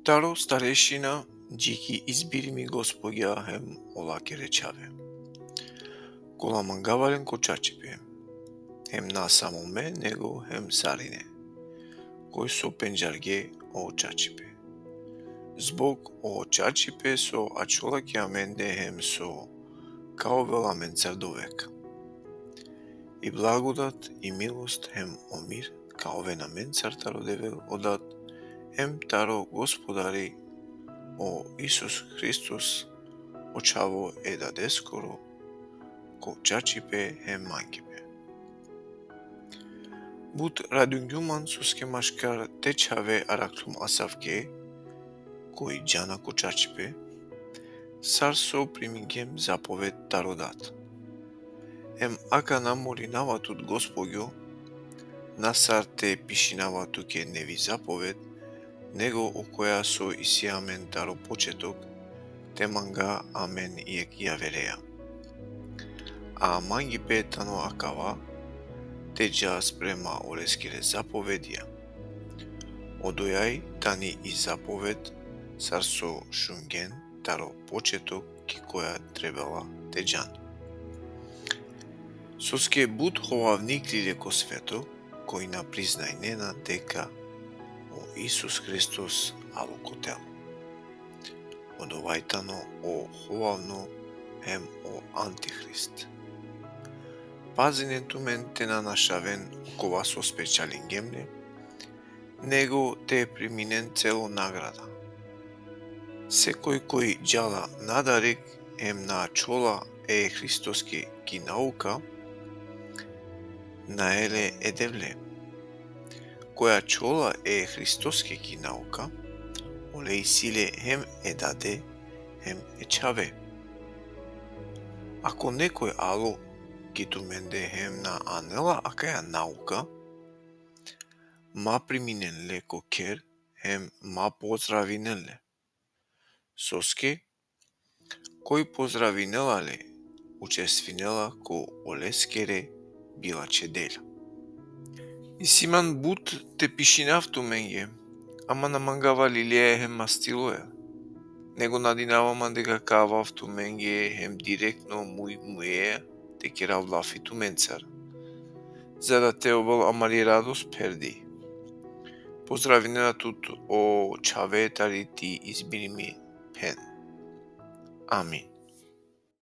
Таро старешина џики избирими господја хем олаке речаве. Кола мангавален кочачипе, хем на само ме него хем сарине, кој со пенџарге оочачипе. Због оочачипе со ачолаке аменде хем со као веламен црдовек. И благодат и милост хем омир као венамен цртаро девел одат хем таро Господари о Исус Христос очаво едаде скоро ко чачипе хем мангипе. Бут радунгюман суске машкар течаве араклум асавке кој џана ко чачипе сарсо примингем заповед тародат. Хем ака намори наватут Господјо насарте пишинаватуке неви заповед него о која со исиамен таро почеток те манга амен иек ја вереја. А мангипе тано акава те џа спрема олескире заповедија. Одојај тани и заповед сарсо шунген таро почеток ки која требала те џан. Соске буд ховавник леко свето кој на признајнена дека о Исус Христос алокотел. Одовајтано о ховавно хем о антихрист. Пазинен тумен те на нашавен кова со спечалин гемне, него те преминен цело награда. Секој кој џала надарек хем на чола е Христоски ки наука, наеле едевле. Која чола е Христоски ки наука, оле и силе хем е даде, хем е чаве. Ако некој ало ки туменде хем на анела акаја наука, ма приминен леко кер, хем ма поздравинеле. Соске, кој поздравинелале, учествинела ко олескере била чеделя. И симан бут те пишинав туменге, ама на мангава лилие хем мастилоја. Него надинавама дека кавав туменге хем директно мује те керав лафи туменцар. За да те обал амали радост перди. Поздравинена тут о чаве тари ти избирими пен. Амин.